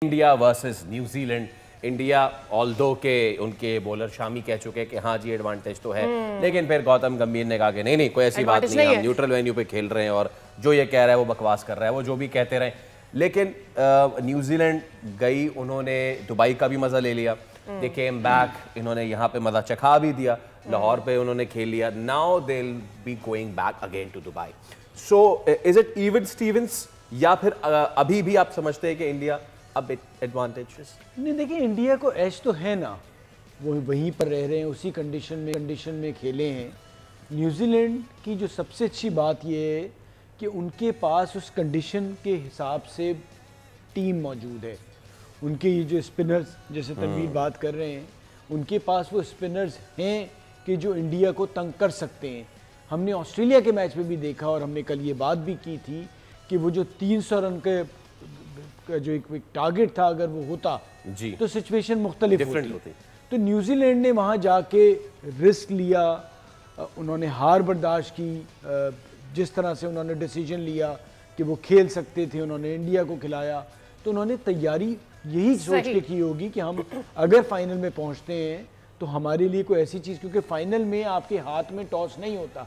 India versus New Zealand. India although के उनके bowler Shami कह चुके हैं कि हाँ जी एडवांटेज तो है, लेकिन फिर गौतम गंभीर ने कहा कि नहीं नहीं कोई ऐसी बात नहीं है, हम न्यूट्रल वेन्यू पे खेल रहे हैं और जो ये कह रहा है वो बकवास कर रहा है, वो जो भी कहते रहे। लेकिन न्यूजीलैंड गई, उन्होंने दुबई का भी मजा ले लिया, दे केम बैक, इन्होंने यहाँ पे मजा चखा भी दिया, लाहौर पे उन्होंने खेल लिया, now they will be going back again to Dubai. So is it even Stevens या फिर अभी भी आप समझते हैं कि इंडिया अब एडवांटेजेस? नहीं, देखिए इंडिया को एज तो है ना, वो वहीं पर रह रहे हैं, उसी कंडीशन में खेले हैं। न्यूजीलैंड की जो सबसे अच्छी बात ये है कि उनके पास उस कंडीशन के हिसाब से टीम मौजूद है। उनके ये जो स्पिनर्स जैसे तनवीर बात कर रहे हैं, उनके पास वो स्पिनर्स हैं कि जो इंडिया को तंग कर सकते हैं। हमने ऑस्ट्रेलिया के मैच में भी देखा और हमने कल ये बात भी की थी कि वो जो 300 रन के जो एक टारगेट था, अगर वो होता जी तो सिचुएशन मुख्तलिफ होती। तो न्यूजीलैंड ने वहाँ जाके रिस्क लिया, उन्होंने हार बर्दाश्त की, जिस तरह से उन्होंने डिसीजन लिया कि वो खेल सकते थे, उन्होंने इंडिया को खिलाया। तो उन्होंने तैयारी यही सोच के की होगी कि हम अगर फाइनल में पहुँचते हैं तो हमारे लिए कोई ऐसी चीज़, क्योंकि फाइनल में आपके हाथ में टॉस नहीं होता,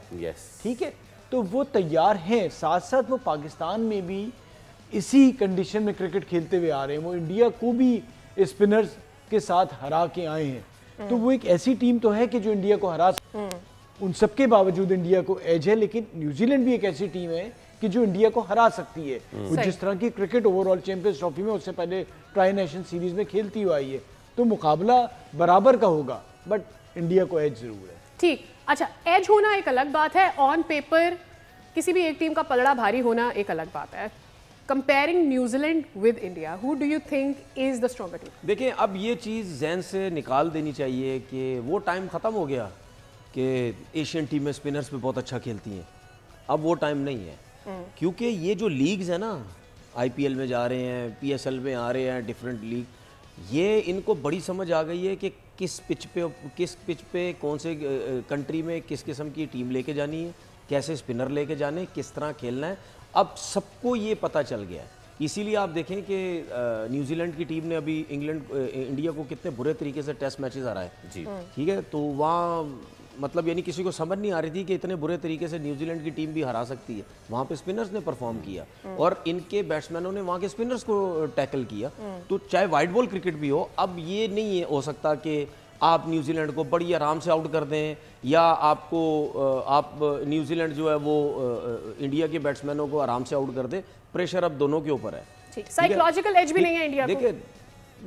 ठीक है, तो वो तैयार हैं। साथ साथ वो पाकिस्तान में भी इसी कंडीशन में क्रिकेट खेलते हुए आ रहे हैं, वो इंडिया को भी स्पिनर्स के साथ हरा के आए हैं। तो वो एक ऐसी टीम तो है कि जो इंडिया को हरा, उन सबके बावजूद इंडिया को एज है, लेकिन न्यूजीलैंड भी एक ऐसी टीम है कि जो इंडिया को हरा सकती है। वो जिस तरह की क्रिकेट ओवरऑल चैंपियंस ट्रॉफी में, उससे पहले ट्राई नेशन सीरीज में खेलती हुई आई है, तो मुकाबला बराबर का होगा, बट इंडिया को एज जरूर है। ठीक, अच्छा, एज होना एक अलग बात है, ऑन पेपर किसी भी एक टीम का पलड़ा भारी होना एक अलग बात है। Comparing New Zealand with India, who do you think is the stronger team? देखिए, अब ये चीज़ जहन से निकाल देनी चाहिए कि वो टाइम ख़त्म हो गया कि एशियन टीम में स्पिनर्स पे बहुत अच्छा खेलती हैं। अब वो टाइम नहीं है, क्योंकि ये जो लीग्स है ना, IPL में जा रहे हैं, PSL में आ रहे हैं, डिफरेंट लीग, ये इनको बड़ी समझ आ गई है कि किस पिच पे कौन से कंट्री में किस किस्म की टीम लेके जानी है, कैसे स्पिनर लेके जाने, किस तरह खेलना है। अब सबको ये पता चल गया है। इसीलिए आप देखें कि न्यूजीलैंड की टीम ने अभी इंडिया को कितने बुरे तरीके से टेस्ट मैचेस हराए जी, ठीक है, तो वहाँ मतलब यानी किसी को समझ नहीं आ रही थी कि इतने बुरे तरीके से न्यूजीलैंड की टीम भी हरा सकती है। वहाँ पे स्पिनर्स ने परफॉर्म किया और इनके बैट्समैनों ने वहाँ के स्पिनर्स को टैकल किया। तो चाहे वाइट बॉल क्रिकेट भी हो, अब ये नहीं हो सकता कि आप न्यूजीलैंड को बड़ी आराम से आउट कर दें, या आप न्यूजीलैंड जो है वो इंडिया के बैट्समैनों को आराम से आउट कर दे। प्रेशर अब दोनों के ऊपर है। साइकोलॉजिकल एज भी नहीं है इंडिया को।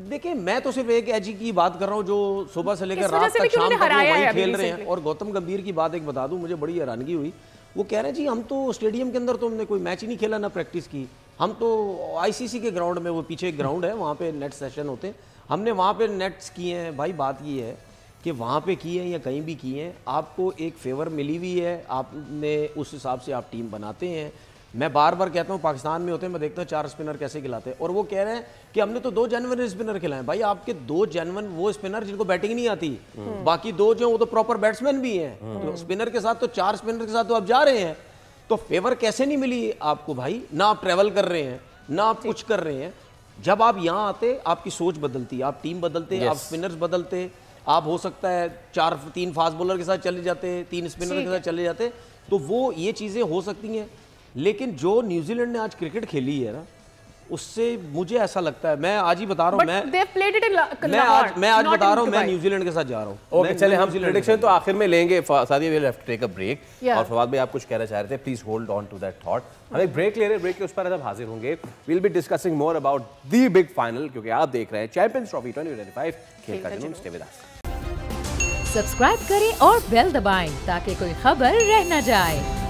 देखिए, मैं तो सिर्फ एक एज की बात कर रहा हूँ जो सुबह से लेकर रात तक, शाम तक वही खेल रहे हैं। और गौतम गंभीर की बात एक बता दूं, मुझे बड़ी हैरानगी हुई। वो कह रहे हैं जी हम तो स्टेडियम के अंदर तो हमने कोई मैच ही नहीं खेला, ना प्रैक्टिस की, हम तो ICC के ग्राउंड में, वो पीछे एक ग्राउंड है, वहाँ पे नेट सेशन होते हैं, हमने वहाँ पे नेट्स किए हैं। भाई बात ये है कि वहाँ पे किए हैं या कहीं भी किए हैं, आपको एक फेवर मिली हुई है, आपने उस हिसाब से आप टीम बनाते हैं। मैं बार बार कहता हूँ, पाकिस्तान में होते हैं, मैं देखता हूँ 4 स्पिनर कैसे खिलाते हैं, और वो कह रहे हैं कि हमने तो 2 जेन्युइन स्पिनर खिलाए। भाई आपके 2 जेन्युइन वो स्पिनर जिनको बैटिंग नहीं आती, बाकी 2 जो वो तो प्रॉपर बैट्समैन भी हैं, तो स्पिनर के साथ तो 4 स्पिनर के साथ तो आप जा रहे हैं, तो फेवर कैसे नहीं मिली आपको भाई? ना आप ट्रेवल कर रहे हैं, ना आप कुछ कर रहे हैं। जब आप यहाँ आते, आपकी सोच बदलती, आप टीम बदलते, आप स्पिनर्स बदलते, आप हो सकता है 3 फास्ट बॉलर के साथ चले जाते, 3 स्पिनर के साथ चले जाते, तो वो ये चीज़ें हो सकती हैं। लेकिन जो न्यूजीलैंड ने आज क्रिकेट खेली है ना, उससे मुझे ऐसा लगता है, मैं आज ही बता रहा हूँ, मैं आज बता रहा हूँ, मैं न्यूजीलैंड के साथ जा रहा हूँ। ओके, चले हम प्रेडिक्शन तो आखिर में लेंगे। Sadia, we will have to take a break. और फवाद भाई आप कुछ कहना चाह रहे थे, please hold on to that thought. हम एक ब्रेक ले रहे हैं, ब्रेक के उस पर जब हाजिर होंगे, we will be discussing more about the big final, क्योंकि आप देख रहे हैं चैंपियंस ट्रॉफी 2025 खेल का जुनून। Stay with us. सब्सक्राइब करें और बेल दबाएं ताकि कोई खबर रह न जाए।